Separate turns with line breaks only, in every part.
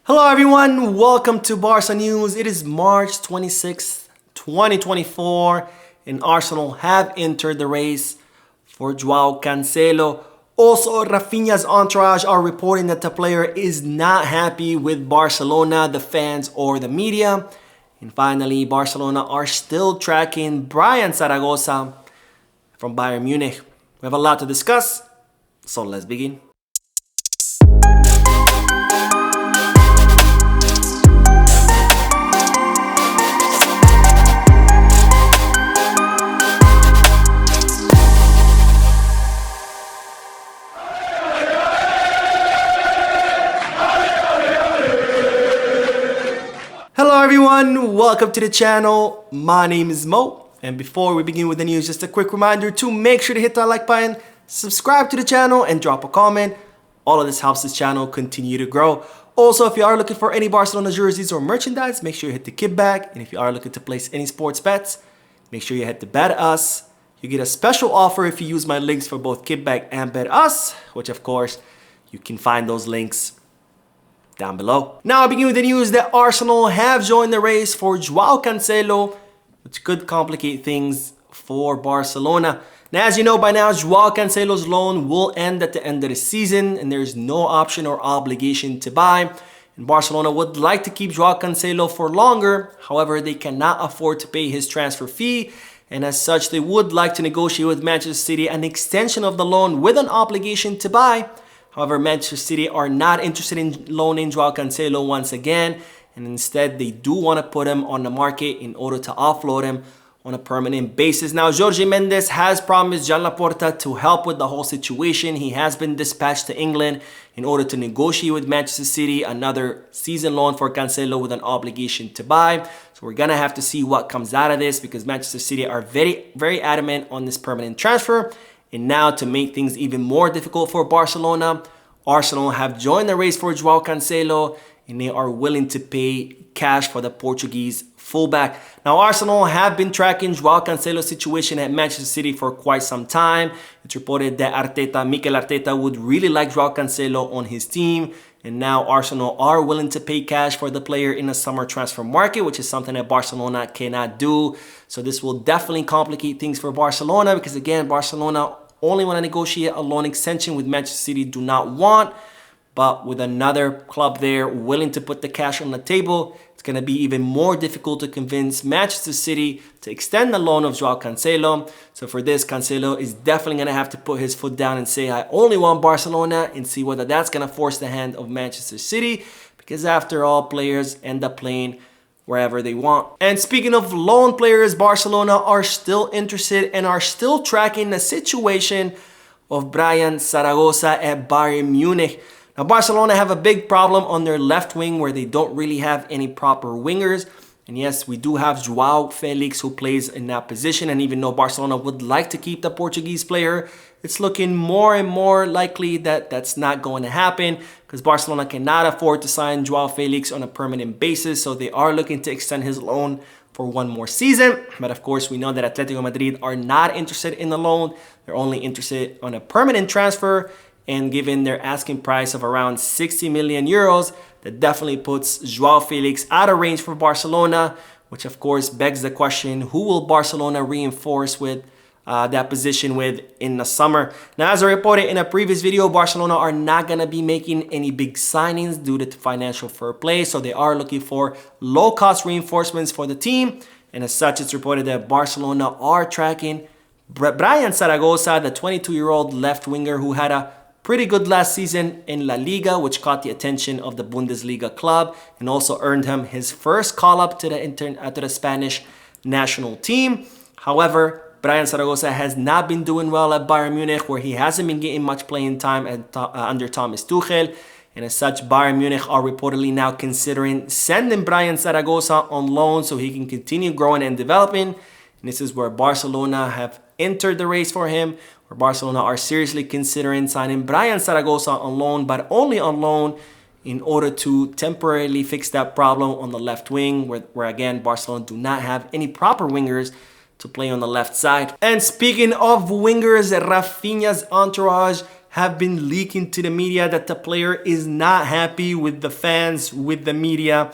Hello everyone, welcome to Barca News. It is March 26th, 2024 and Arsenal have entered the race for Joao Cancelo. Also, Raphinha's entourage are reporting that the player is not happy with Barcelona, the fans or the media. And finally, Barcelona are still tracking Bryan Zaragoza from Bayern Munich. We have a lot to discuss, so let's begin. Hello everyone, welcome to the channel. My name is Mo, and before we begin with the news, just a quick reminder to make sure to hit that like button, subscribe to the channel and drop a comment. All of this helps this channel continue to grow. Also, if you are looking for any Barcelona jerseys or merchandise, make sure you hit the kickback. And if you are looking to place any sports bets, make sure you hit the Bet Us. You get a special offer if you use my links for both kickback and Bet Us, which of course you can find those links down below. Now I begin with the news that Arsenal have joined the race for Joao Cancelo, which could complicate things for Barcelona. Now, as you know by now, Joao Cancelo's loan will end at the end of the season and there's no option or obligation to buy. And Barcelona would like to keep Joao Cancelo for longer. However, they cannot afford to pay his transfer fee. And as such, they would like to negotiate with Manchester City an extension of the loan with an obligation to buy. However, Manchester City are not interested in loaning Joao Cancelo once again, and instead they do want to put him on the market in order to offload him on a permanent basis. Now, Jorge Mendes has promised Joan Laporta to help with the whole situation. He has been dispatched to England in order to negotiate with Manchester City another season loan for Cancelo with an obligation to buy. So we're going to have to see what comes out of this because Manchester City are very adamant on this permanent transfer. And now to make things even more difficult for Barcelona, Arsenal have joined the race for Joao Cancelo and they are willing to pay cash for the Portuguese fullback. Now, Arsenal have been tracking Joao Cancelo's situation at Manchester City for quite some time. It's reported that Mikel Arteta would really like Joao Cancelo on his team. And now Arsenal are willing to pay cash for the player in the summer transfer market, which is something that Barcelona cannot do. So this will definitely complicate things for Barcelona because, again, Barcelona only want to negotiate a loan extension with Manchester City do not want. But with another club there willing to put the cash on the table, it's going to be even more difficult to convince Manchester City to extend the loan of Joao Cancelo. So for this, Cancelo is definitely going to have to put his foot down and say, I only want Barcelona, and see whether that's going to force the hand of Manchester City. Because after all, players end up playing wherever they want. And speaking of loan players, Barcelona are still interested and are still tracking the situation of Bryan Zaragoza at Bayern Munich. Now, Barcelona have a big problem on their left wing where they don't really have any proper wingers. And yes, we do have Joao Felix who plays in that position. And even though Barcelona would like to keep the Portuguese player, it's looking more and more likely that that's not going to happen because Barcelona cannot afford to sign Joao Felix on a permanent basis. So they are looking to extend his loan for one more season. But of course, we know that Atletico Madrid are not interested in the loan. They're only interested on a permanent transfer. And given their asking price of around 60 million euros, that definitely puts Joao Felix out of range for Barcelona, which of course begs the question, who will Barcelona reinforce with that position with in the summer? Now, as I reported in a previous video, Barcelona are not going to be making any big signings due to financial fair play. So they are looking for low-cost reinforcements for the team. And as such, it's reported that Barcelona are tracking Bryan Zaragoza, the 22-year-old left winger who had a pretty good last season in La Liga, which caught the attention of the Bundesliga club and also earned him his first call-up to the Spanish national team. However, Bryan Zaragoza has not been doing well at Bayern Munich, where he hasn't been getting much playing time under Thomas Tuchel. And as such, Bayern Munich are reportedly now considering sending Bryan Zaragoza on loan so he can continue growing and developing. And this is where Barcelona have entered the race for him, where Barcelona are seriously considering signing Bryan Zaragoza on loan, but only on loan in order to temporarily fix that problem on the left wing, where again, Barcelona do not have any proper wingers to play on the left side. And speaking of wingers, Raphinha's entourage have been leaking to the media that the player is not happy with the fans, with the media,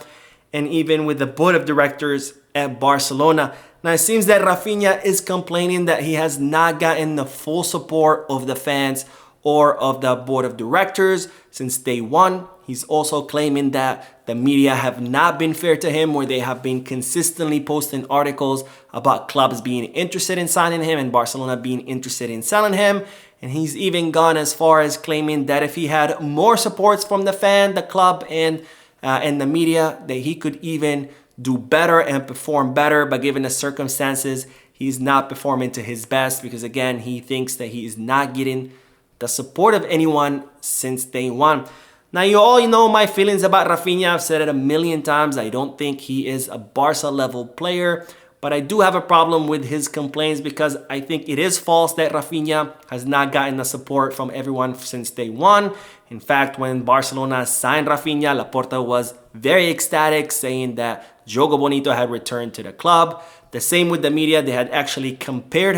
and even with the board of directors at Barcelona. Now it seems that Raphinha is complaining that he has not gotten the full support of the fans or of the board of directors since day one. He's also claiming that the media have not been fair to him, where they have been consistently posting articles about clubs being interested in signing him and Barcelona being interested in selling him. And he's even gone as far as claiming that if he had more supports from the fan, the club, and the media, that he could even do better and perform better. But given the circumstances, he's not performing to his best because, again, he thinks that he is not getting the support of anyone since day one. Now, you all know my feelings about Raphinha. I've said it a million times. I don't think he is a Barca level player, but I do have a problem with his complaints because I think it is false that Raphinha has not gotten the support from everyone since day one. In fact, when Barcelona signed Raphinha, Laporta was very ecstatic, saying that Jogo Bonito had returned to the club. The same with the media. They had actually compared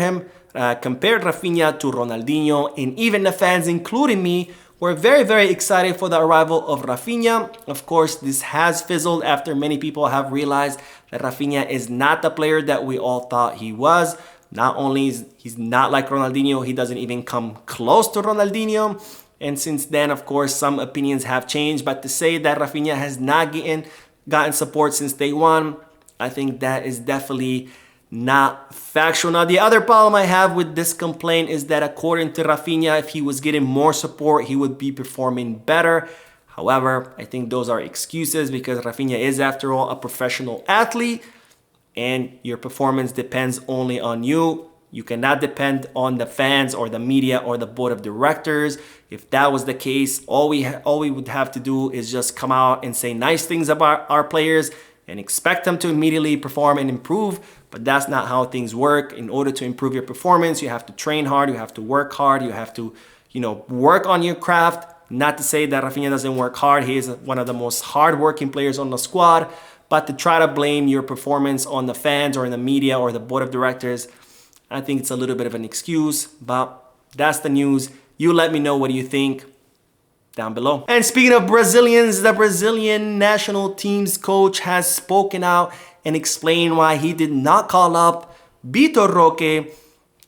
Raphinha to Ronaldinho, and even the fans, including me, were very, very excited for the arrival of Raphinha. Of course, this has fizzled after many people have realized that Raphinha is not the player that we all thought he was. Not only is he's not like Ronaldinho, he doesn't even come close to Ronaldinho. And since then, of course, some opinions have changed. But to say that Raphinha has not gotten support since day one, I think that is definitely not factual. Now, the other problem I have with this complaint is that according to Raphinha, if he was getting more support, he would be performing better. However, I think those are excuses because Raphinha is, after all, a professional athlete and your performance depends only on you. You cannot depend on the fans or the media or the board of directors. If that was the case, all we would have to do is just come out and say nice things about our players and expect them to immediately perform and improve. But that's not how things work. In order to improve your performance, you have to train hard, you have to work hard, you have to, work on your craft. Not to say that Raphinha doesn't work hard. He is one of the most hardworking players on the squad. But to try to blame your performance on the fans or in the media or the board of directors, I think it's a little bit of an excuse. But that's the news. You let me know what you think down below. And speaking of Brazilians, the Brazilian national team's coach has spoken out and explained why he did not call up BTO Ro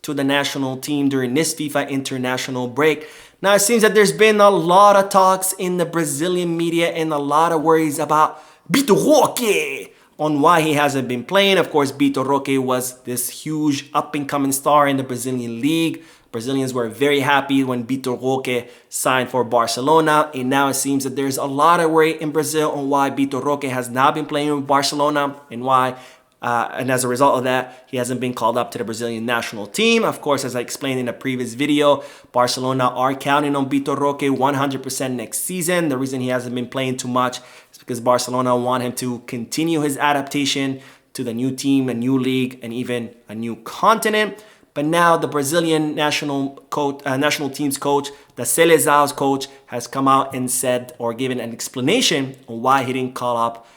to the national team during this FIFA international break. Now, it seems that there's been a lot of talks in the Brazilian media and a lot of worries about BTO Ro on why he hasn't been playing. Of course, BTO Ro was this huge up-and-coming star in the Brazilian league. Brazilians were very happy when BTO Ro signed for Barcelona, and now it seems that there's a lot of worry in Brazil on why BTO Ro has not been playing with Barcelona and why, and as a result of that, he hasn't been called up to the Brazilian national team. Of course, as I explained in a previous video, Barcelona are counting on BTO Ro 100% next season. The reason he hasn't been playing too much is because Barcelona want him to continue his adaptation to the new team, a new league, and even a new continent. But now the Brazilian national team's coach, the Seleção's coach, has come out and said or given an explanation on why he didn't call up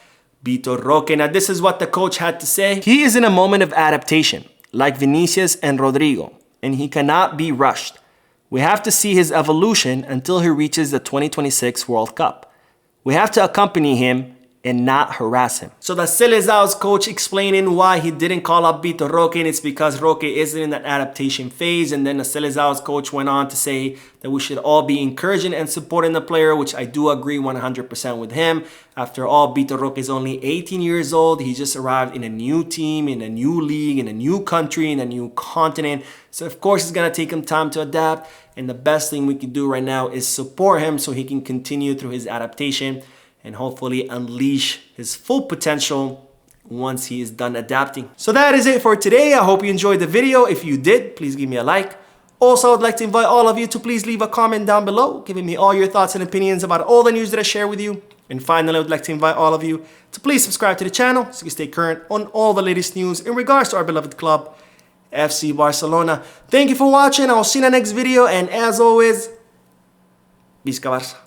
BTO Ro. Now, this is what the coach had to say. He is in a moment of adaptation, like Vinicius and Rodrigo, and he cannot be rushed. We have to see his evolution until he reaches the 2026 World Cup. We have to accompany him and not harass him. So the Seleção's coach explaining why he didn't call up BTO Ro, and it's because Ro is in that adaptation phase. And then the Seleção's coach went on to say that we should all be encouraging and supporting the player, which I do agree 100% with him. After all, BTO Ro is only 18 years old. He just arrived in a new team, in a new league, in a new country, in a new continent. So of course, it's gonna take him time to adapt. And the best thing we can do right now is support him so he can continue through his adaptation and hopefully unleash his full potential once he is done adapting. So that is it for today. I hope you enjoyed the video. If you did, please give me a like. Also, I'd like to invite all of you to please leave a comment down below, giving me all your thoughts and opinions about all the news that I share with you. And finally, I would like to invite all of you to please subscribe to the channel so you can stay current on all the latest news in regards to our beloved club, FC Barcelona. Thank you for watching. I will see you in the next video. And as always, Visca Barça.